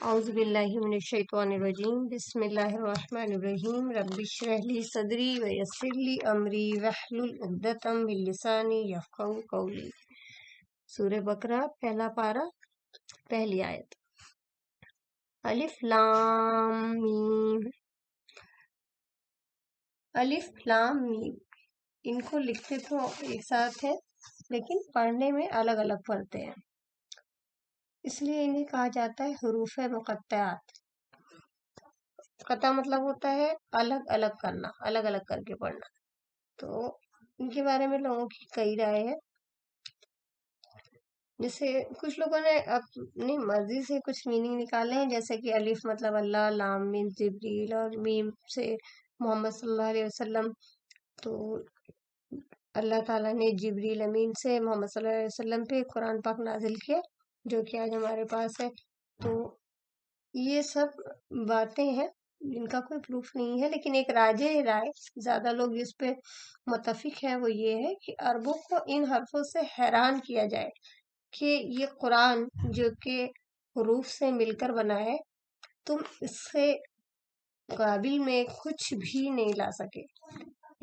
اعوذ باللہ من الشیطان الرجیم بسم اللہ الرحمن الرحیم رب اشرح لی صدری ویسر لی امری واحلل عقدۃ من لسانی یفقہوا قولی۔ سورہ بقرہ پہلا پارہ پہلی آیت۔ الف لام میم، الف لام میم ان کو لکھتے تو ایک ساتھ ہے لیکن پڑھنے میں الگ الگ پڑھتے ہیں، اس لیے انہیں کہا جاتا ہے حروف مقطعات۔ قطع مطلب ہوتا ہے الگ الگ کرنا، الگ الگ کر کے پڑھنا۔ تو ان کے بارے میں لوگوں کی کئی رائے ہے، جیسے کچھ لوگوں نے اپنی مرضی سے کچھ میننگ نکالے ہیں، جیسے کہ الف مطلب اللہ، لام میم جبریل، اور میم سے محمد صلی اللہ علیہ وسلم۔ تو اللہ تعالیٰ نے جبریل امین سے محمد صلی اللہ علیہ وسلم پہ قرآن پاک نازل کیا، جو کہ آج ہمارے پاس ہے۔ تو یہ سب باتیں ہیں جن کا کوئی پروف نہیں ہے، لیکن ایک راجح رائے زیادہ لوگ اس پہ متفق ہیں، وہ یہ ہے کہ عربوں کو ان حرفوں سے حیران کیا جائے کہ یہ قرآن جو کہ حروف سے مل کر بنا ہے، تم اس سے قابل میں کچھ بھی نہیں لا سکے۔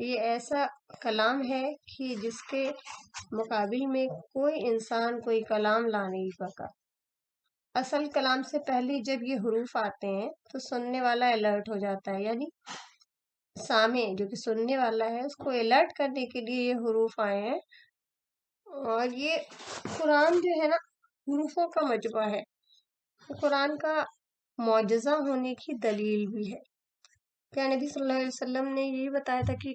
یہ ایسا کلام ہے کہ جس کے مقابل میں کوئی انسان کوئی کلام لا نہیں سکا۔ اصل کلام سے پہلے جب یہ حروف آتے ہیں تو سننے والا الرٹ ہو جاتا ہے، یعنی سامع جو کہ سننے والا ہے اس کو الرٹ کرنے کے لیے یہ حروف آئے ہیں۔ اور یہ قرآن جو ہے نا حروفوں کا مجموعہ ہے، قرآن کا معجزہ ہونے کی دلیل بھی ہے۔ کہ نبی صلی اللہ علیہ وسلم نے یہی بتایا تھا کہ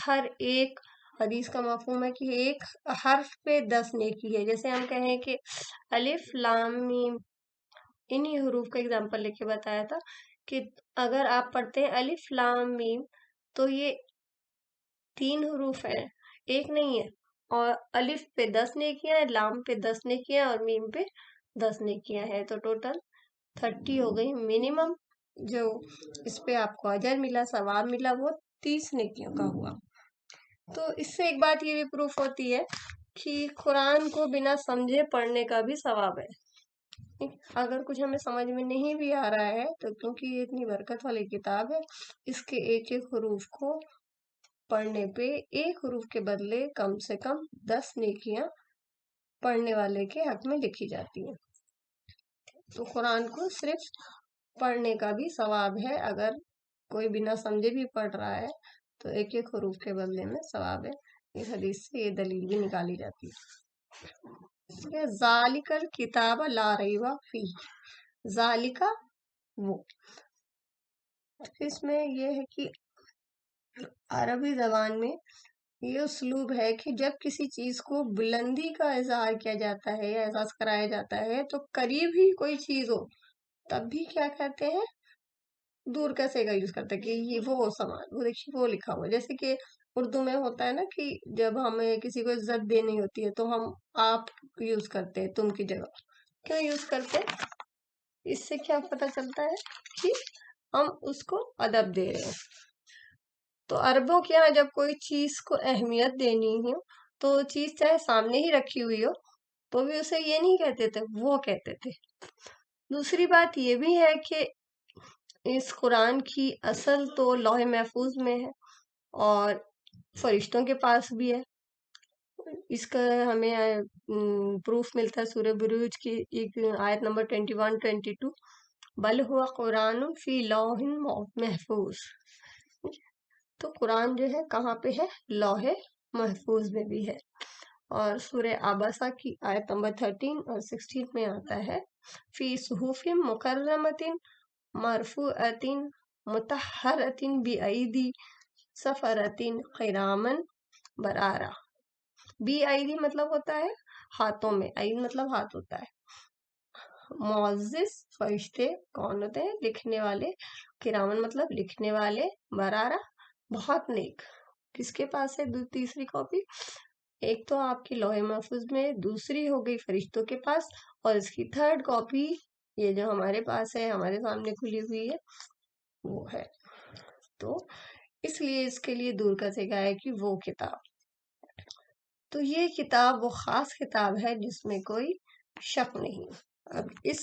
ہر ایک حدیث کا مفہوم ہے کہ ایک حرف پہ 10 نیکی ہے۔ جیسے ہم کہیں کہ الف لام میم، انہی حروف کا اگزامپل لے کے بتایا تھا کہ اگر آپ پڑھتے ہیں الف لام میم تو یہ 3 حروف ہیں، ایک نہیں ہے، اور الف پہ 10 نیکیاں ہیں، لام پہ 10 نیکیاں اور میم پہ 10 نیکیاں ہیں، تو ٹوٹل 30 ہو گئی۔ منیمم جو اس پہ آپ کو اجر ملا، ثواب ملا، وہ 30 نیکیوں کا ہوا۔ تو اس سے ایک بات یہ بھی پروف ہوتی ہے کہ قرآن کو بنا سمجھے پڑھنے کا بھی ثواب ہے۔ اگر کچھ ہمیں سمجھ میں نہیں بھی آ رہا ہے تو کیونکہ یہ اتنی برکت والی کتاب ہے، اس کے ایک ایک حروف کو پڑھنے پہ ایک حروف کے بدلے کم سے کم 10 نیکیاں پڑھنے والے کے حق میں لکھی جاتی ہیں۔ تو قرآن کو صرف پڑھنے کا بھی ثواب ہے، اگر کوئی بنا سمجھے بھی پڑھ رہا ہے تو ایک ایک حروف کے بدلے میں ثواب ہے۔ اس حدیث سے یہ دلیل بھی نکالی جاتی ہے۔ ذالک الکتاب لا ریب فیہ، ذالک وہ، اس میں یہ ہے کہ عربی زبان میں یہ اسلوب ہے کہ جب کسی چیز کو بلندی کا اظہار کیا جاتا ہے یا احساس کرایا جاتا ہے تو قریب ہی کوئی چیز ہو تب بھی کیا کہتے ہیں، دور کا صیغہ یوز کرتے ہیں کہ یہ وہ سامان، وہ دیکھیے وہ لکھا ہوا ہے۔ جیسے کہ اردو میں ہوتا ہے نا کہ جب ہمیں کسی کو عزت دینی ہوتی ہے تو ہم آپ یوز کرتے ہیں تم کی جگہ۔ کیوں یوز کرتے ہیں؟ اس سے کیا پتہ چلتا ہے کہ ہم اس کو ادب دے رہے ہیں۔ تو عربوں کے یہاں جب کوئی چیز کو اہمیت دینی ہو تو چیز چاہے سامنے ہی رکھی ہوئی ہو تو بھی اسے یہ نہیں کہتے تھے، وہ کہتے تھے۔ دوسری بات یہ بھی ہے کہ اس قرآن کی اصل تو لوح محفوظ میں ہے اور فرشتوں کے پاس بھی ہے۔ اس کا ہمیں پروف ملتا ہے سورہ بروج کی ایک آیت نمبر 21-22، بل ہوا قرآن فی لوح محفوظ۔ تو قرآن جو ہے کہاں پہ ہے؟ لوح محفوظ میں بھی ہے۔ اور سورہ عبسہ کی آیت نمبر 13 اور 16 میں آتا ہے فی صحف مکرمۃ مرفوعۃ مطہرۃ بایدی سفرۃ کراما بررہ۔ بی ایدی مطلب ہوتا ہے ہاتھوں میں، اید مطلب ہاتھ ہوتا ہے۔ معزز فرشتے کون ہوتے ہیں؟ لکھنے والے، کرامن مطلب لکھنے والے، برارہ بہت نیک۔ کس کے پاس ہے تیسری کاپی؟ ایک تو آپ کی لوح محفوظ میں، دوسری ہو گئی فرشتوں کے پاس، اور اس کی تھرڈ کاپی یہ جو ہمارے پاس ہے، ہمارے سامنے کھلی ہوئی ہے، وہ ہے۔ تو اس لیے اس کے لیے دور کا صیغہ ہے کہ وہ کتاب۔ تو یہ کتاب وہ خاص کتاب ہے جس میں کوئی شک نہیں۔ اب اس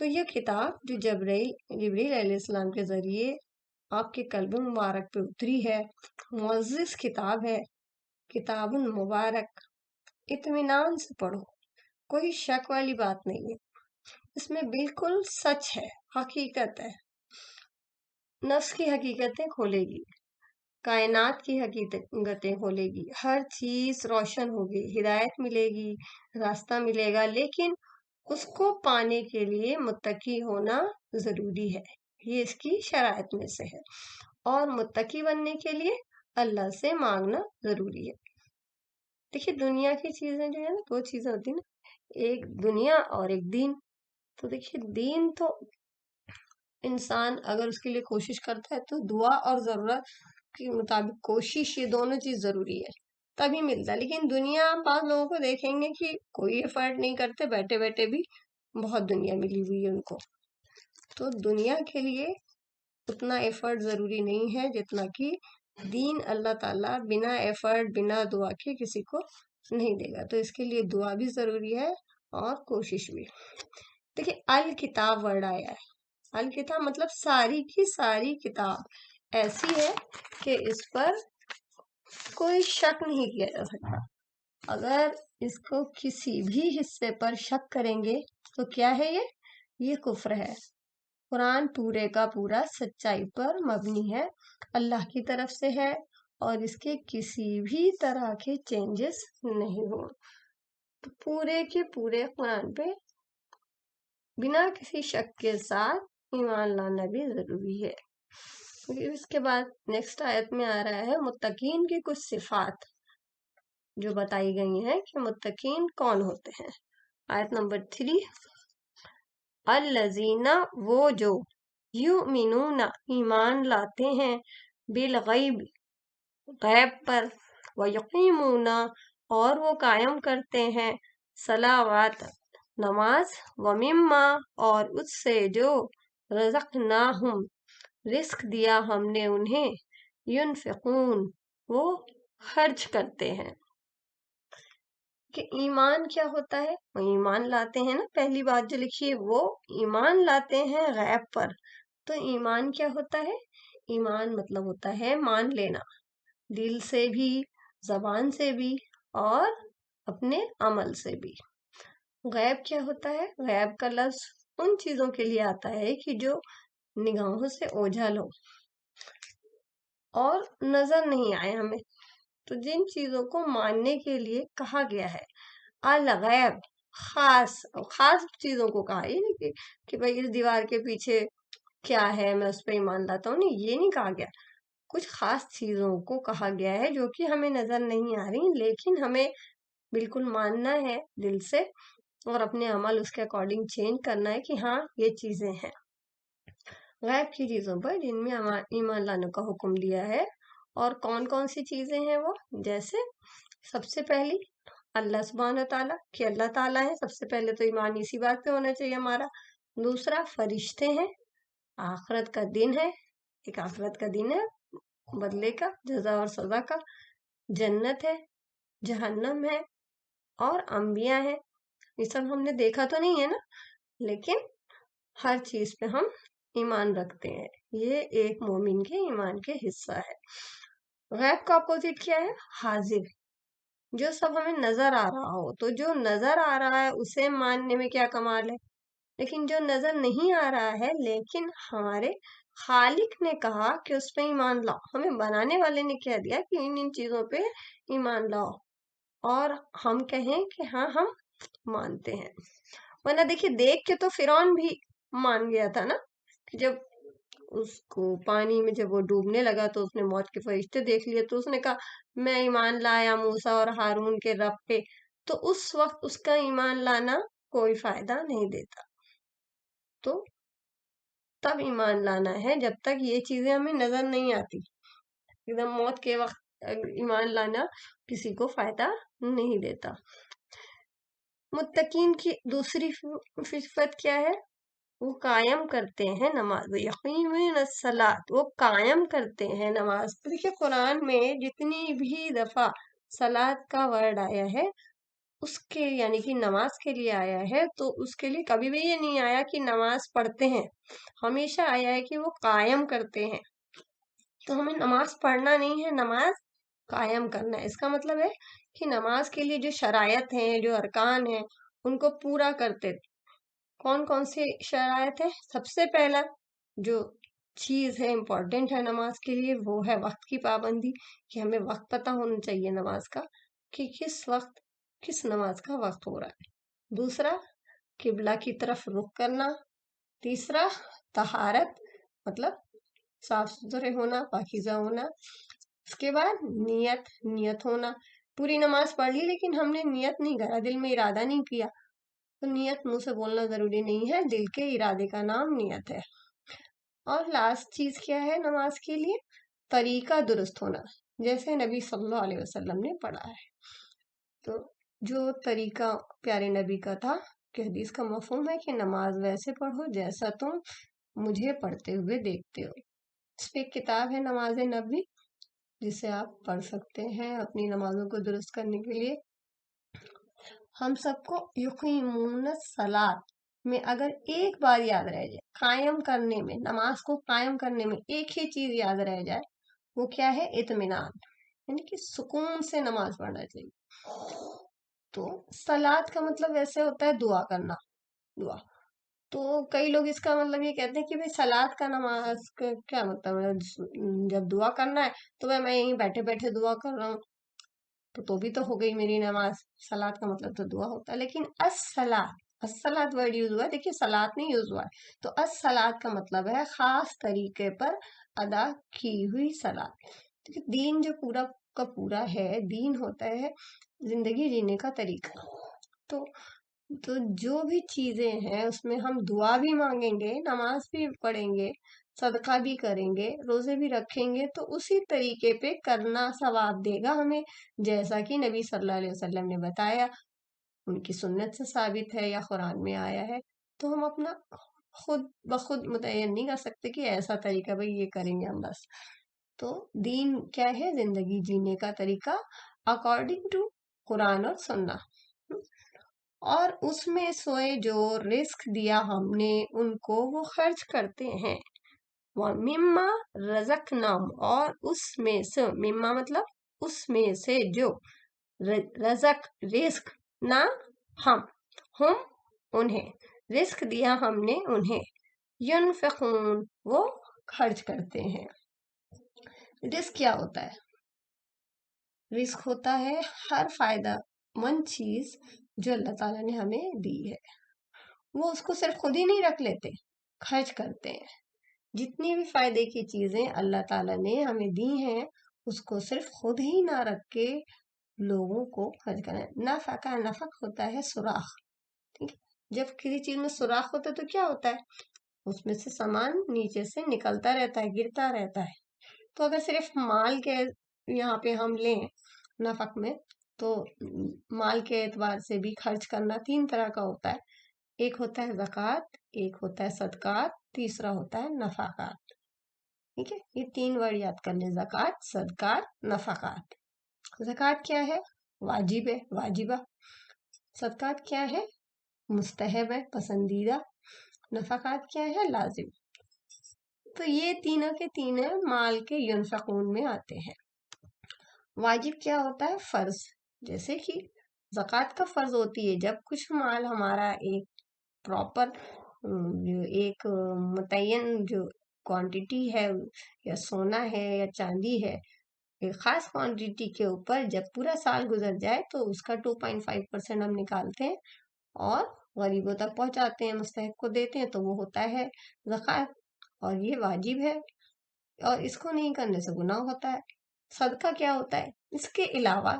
تو یہ کتاب جو جبریل علیہ السلام کے ذریعے آپ کے قلب مبارک پہ اتری ہے، معزز کتاب ہے، کتاب مبارک، اطمینان سے پڑھو، کوئی شک والی بات نہیں ہے، اس میں بالکل سچ ہے، حقیقت ہے، نفس کی حقیقتیں کھولے گی، کائنات کی حقیقتیں کھولے گی، ہر چیز روشن ہوگی، ہدایت ملے گی، راستہ ملے گا، لیکن اس کو پانے کے لیے متقی ہونا ضروری ہے، یہ اس کی شرائط میں سے ہے، اور متقی بننے کے لیے اللہ سے مانگنا ضروری ہے۔ دیکھیے دنیا کی چیزیں جو ہے نا، دو چیزیں ہوتی ہیں نا، ایک دنیا اور ایک دین۔ تو دیکھیے دین تو انسان اگر اس کے لیے کوشش کرتا ہے تو دعا اور ضرورت کے مطابق کوشش، یہ دونوں چیز ضروری ہے، تبھی ملتا ہے۔ لیکن دنیا آپ بعض لوگوں کو دیکھیں گے کہ کوئی ایفرٹ نہیں کرتے، بیٹھے بیٹھے بھی بہت دنیا ملی ہوئی ہے ان کو۔ تو دنیا کے لیے اتنا ایفرٹ ضروری نہیں ہے جتنا کہ دین اللہ تعالیٰ بنا ایفرٹ، بنا دعا کے کسی کو نہیں دے گا۔ تو اس کے لیے دعا بھی ضروری ہے اور کوشش بھی۔ دیکھیے الکتاب ورڈ آیا ہے، الکتاب مطلب ساری کی ساری کتاب ایسی ہے کہ اس پر کوئی شک نہیں کیا جا سکتا۔ اگر اس کو کسی بھی حصے پر شک کریں گے تو کیا ہے یہ کفر ہے۔ قرآن پورے کا پورا سچائی پر مبنی ہے، اللہ کی طرف سے ہے، اور اس کے کسی بھی طرح کے چینجز نہیں ہوں۔ تو پورے کے پورے قرآن پہ بنا کسی شک کے ساتھ ایمان لانا بھی ضروری ہے۔ اس کے بعد نیکسٹ آیت میں آ رہا ہے متقین کی کچھ صفات جو بتائی گئی ہیں کہ متقین کون ہوتے ہیں۔ آیت نمبر 3، الذین، وہ جو، یؤمنون، ایمان لاتے ہیں، بالغیب، غیب پر، ویقیمون، اور وہ قائم کرتے ہیں، صلوات، نماز، ومما، اور اس سے جو، رزقناہم، رزق دیا ہم نے انہیں، ینفقون، وہ خرچ کرتے ہیں۔ کہ ایمان کیا ہوتا ہے؟ وہ ایمان لاتے ہیں نا، پہلی بات جو لکھی ہے وہ ایمان لاتے ہیں غیب پر۔ تو ایمان کیا ہوتا ہے؟ ایمان مطلب ہوتا ہے مان لینا، دل سے بھی، زبان سے بھی، اور اپنے عمل سے بھی۔ غیب کیا ہوتا ہے؟ غیب کا لفظ ان چیزوں کے لیے آتا ہے کہ جو نگاہوں سے اوجھل ہو اور نظر نہیں آئے ہمیں، تو جن چیزوں کو ماننے کے لیے کہا گیا ہے۔ الغیب، خاص چیزوں کو کہا، یہ نہیں کہ بھائی اس دیوار کے پیچھے کیا ہے میں اس پہ ایمان لاتا ہوں، نہیں، یہ نہیں کہا گیا۔ کچھ خاص چیزوں کو کہا گیا ہے جو کہ ہمیں نظر نہیں آ رہی، لیکن ہمیں بالکل ماننا ہے دل سے، اور اپنے عمل اس کے اکارڈنگ چینج کرنا ہے کہ ہاں یہ چیزیں ہیں۔ غیب کی چیزوں پر جن میں ایمان لانے کا حکم دیا ہے، اور کون کون سی چیزیں ہیں وہ؟ جیسے سب سے پہلی اللہ سبحانہ تعالیٰ، کہ اللہ تعالیٰ ہے، سب سے پہلے تو ایمان اسی بات پہ ہونا چاہیے ہمارا۔ دوسرا فرشتے ہیں، آخرت کا دن ہے، ایک آخرت کا دن ہے بدلے کا، جزا اور سزا کا، جنت ہے، جہنم ہے، اور انبیاء ہیں۔ یہ سب ہم نے دیکھا تو نہیں ہے نا، لیکن ہر چیز پہ ہم ایمان رکھتے ہیں، یہ ایک مومن کے ایمان کے حصہ ہے۔ غیب کا اپوزٹ کیا ہے؟ حاضر، جو سب ہمیں نظر آ رہا ہو، تو جو نظر آ رہا ہے اسے ماننے میں کیا کمال ہے، لیکن جو نظر نہیں آ رہا ہے لیکن ہمارے خالق نے کہا کہ اس پہ ایمان لاؤ، ہمیں بنانے والے نے کہہ دیا کہ ان چیزوں پہ ایمان لاؤ، اور ہم کہیں کہ ہاں ہم مانتے ہیں۔ ورنہ دیکھیے دیکھ کے تو فرعون بھی مان گیا تھا نا، کہ جب اس کو پانی میں جب وہ ڈوبنے لگا تو اس نے موت کے فرشتے دیکھ لیے، تو اس نے کہا میں ایمان لایا موسیٰ اور ہارون کے رب پہ، تو اس وقت اس کا ایمان لانا کوئی فائدہ نہیں دیتا۔ تو تب ایمان لانا ہے جب تک یہ چیزیں ہمیں نظر نہیں آتی، ایک دم موت کے وقت ایمان لانا کسی کو فائدہ نہیں دیتا۔ متقین کی دوسری صفت کیا ہے؟ وہ قائم کرتے ہیں نماز، یقیمون الصلاۃ، وہ قائم کرتے ہیں نماز۔ دیکھیے قرآن میں جتنی بھی دفعہ صلاۃ کا ورڈ آیا ہے اس کے یعنی کہ نماز کے لیے آیا ہے، تو اس کے لیے کبھی بھی یہ نہیں آیا کہ نماز پڑھتے ہیں، ہمیشہ آیا ہے کہ وہ قائم کرتے ہیں۔ تو ہمیں نماز پڑھنا نہیں ہے، نماز قائم کرنا ہے۔ اس کا مطلب ہے کہ نماز کے لیے جو شرائط ہیں، جو ارکان ہیں، ان کو پورا کرتے۔ کون کون سی شرائط ہے؟ سب سے پہلا جو چیز ہے امپورٹنٹ ہے نماز کے لیے، وہ ہے وقت کی پابندی، کہ ہمیں وقت پتہ ہونا چاہیے نماز کا، کہ کس وقت کس نماز کا وقت ہو رہا ہے۔ دوسرا، قبلہ کی طرف رخ کرنا۔ تیسرا، طہارت، مطلب صاف ستھرے ہونا، پاکیزہ ہونا۔ اس کے بعد نیت ہونا۔ پوری نماز پڑھ لی لیکن ہم نے نیت نہیں کرا، دل میں ارادہ نہیں کیا، تو نیت منہ سے بولنا ضروری نہیں ہے، دل کے ارادے کا نام نیت ہے۔ اور لاسٹ چیز کیا ہے نماز کے لیے؟ طریقہ درست ہونا، جیسے نبی صلی اللہ علیہ وسلم نے پڑھا ہے۔ تو جو طریقہ پیارے نبی کا تھا، کہ حدیث کا مفہوم ہے کہ نماز ویسے پڑھو جیسا تم مجھے پڑھتے ہوئے دیکھتے ہو۔ اس پہ ایک کتاب ہے نماز نبوی، جسے آپ پڑھ سکتے ہیں اپنی نمازوں کو درست کرنے کے لیے۔ ہم سب کو یقیمون الصلاۃ میں اگر ایک بار یاد رہ جائے، قائم کرنے میں، نماز کو قائم کرنے میں ایک ہی چیز یاد رہ جائے، وہ کیا ہے؟ اطمینان، یعنی کہ سکون سے نماز پڑھنا چاہیے۔ تو صلاۃ کا مطلب ویسے ہوتا ہے دعا کرنا، دعا۔ تو کئی لوگ اس کا مطلب یہ کہتے ہیں کہ بھئی صلاۃ کا نماز کا کیا مطلب ہے؟ جب دعا کرنا ہے تو میں یہیں بیٹھے بیٹھے دعا کر رہا ہوں، تو بھی تو ہو گئی میری نماز۔ صلاۃ کا مطلب تو دعا ہوتا ہے، لیکن الصلاۃ ورڈ یوز ہوا ہے، دیکھیے صلاۃ نہیں یوز ہوا ہے، تو الصلاۃ کا مطلب ہے خاص طریقے پر ادا کی ہوئی صلاۃ۔ دین جو پورا کا پورا ہے، دین ہوتا ہے زندگی جینے کا طریقہ۔ تو جو بھی چیزیں ہیں اس میں ہم دعا بھی مانگیں گے، نماز بھی پڑھیں گے، صدقہ بھی کریں گے، روزے بھی رکھیں گے، تو اسی طریقے پہ کرنا ثواب دے گا ہمیں، جیسا کہ نبی صلی اللہ علیہ وسلم نے بتایا، ان کی سنت سے ثابت ہے یا قرآن میں آیا ہے۔ تو ہم اپنا خود بخود متعین نہیں کر سکتے کہ ایسا طریقہ بھئی یہ کریں گے ہم بس۔ تو دین کیا ہے؟ زندگی جینے کا طریقہ اکارڈنگ ٹو قرآن اور سنت۔ اور اس میں سوئے جو رزق دیا ہم نے ان کو وہ خرچ کرتے ہیں۔ مما رزقناہم، اور اس میں سے، مما مطلب اس میں سے جو، رزق نہ ہم انہیں، رزق دیا ہم نے انہیں، ینفقون وہ خرچ کرتے ہیں۔ رزق کیا ہوتا ہے؟ رزق ہوتا ہے ہر فائدہ مند چیز جو اللہ تعالیٰ نے ہمیں دی ہے، وہ اس کو صرف خود ہی نہیں رکھ لیتے، خرچ کرتے ہیں۔ جتنی بھی فائدے کی چیزیں اللہ تعالیٰ نے ہمیں دی ہیں، اس کو صرف خود ہی نہ رکھ کے لوگوں کو خرچ کرنا ہے۔ نفق ہوتا ہے سوراخ، ٹھیک ہے؟ جب کسی چیز میں سوراخ ہوتا ہے تو کیا ہوتا ہے؟ اس میں سے سامان نیچے سے نکلتا رہتا ہے، گرتا رہتا ہے۔ تو اگر صرف مال کے یہاں پہ ہم لیں نفق میں، تو مال کے اعتبار سے بھی خرچ کرنا 3 طرح کا ہوتا ہے۔ ایک ہوتا ہے زکوٰۃ، ایک ہوتا ہے صدقات، تیسرا ہوتا ہے نفقات۔ ٹھیک ہے، یہ 3 ورڈ یاد کر لیں: زکوٰۃ، صدقات، نفقات۔ زکوٰۃ کیا ہے؟ واجب ہے، واجبہ۔ صدقات کیا ہے؟ مستحب ہے، پسندیدہ۔ نفقات کیا ہے؟ لازم۔ تو یہ تینوں کے تینوں مال کے ینفقون میں آتے ہیں۔ واجب کیا ہوتا ہے؟ فرض، جیسے کہ زکوٰۃ کا فرض ہوتی ہے جب کچھ مال ہمارا ایک پراپر، ایک متعین جو کوانٹیٹی ہے، یا سونا ہے یا چاندی ہے، ایک خاص کوانٹیٹی کے اوپر جب پورا سال گزر جائے تو اس کا 2.5% ہم نکالتے ہیں اور غریبوں تک پہنچاتے ہیں، مستحق کو دیتے ہیں، تو وہ ہوتا ہے زکوٰۃ، اور یہ واجب ہے، اور اس کو نہیں کرنے سے گناہ ہوتا ہے۔ صدقہ کیا ہوتا ہے؟ اس کے علاوہ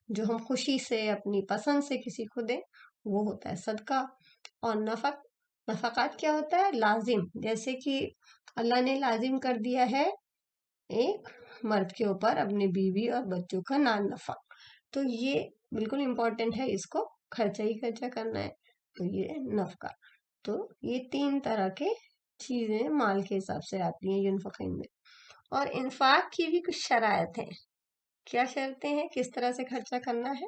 جو ہم خوشی سے اپنی پسند سے کسی کو دیں، وہ ہوتا ہے صدقہ۔ اور نفقات کیا ہوتا ہے؟ لازم، جیسے کہ اللہ نے لازم کر دیا ہے ایک مرد کے اوپر اپنے بیوی اور بچوں کا نان نفق، تو یہ بالکل امپورٹنٹ ہے، اس کو خرچہ ہی خرچہ کرنا ہے، تو یہ نفقہ۔ تو یہ 3 طرح کے چیزیں مال کے حساب سے آتی ہیں ینفقین میں۔ اور انفاق کی بھی کچھ شرائط ہیں۔ کیا شرطیں ہیں؟ کس طرح سے خرچہ کرنا ہے؟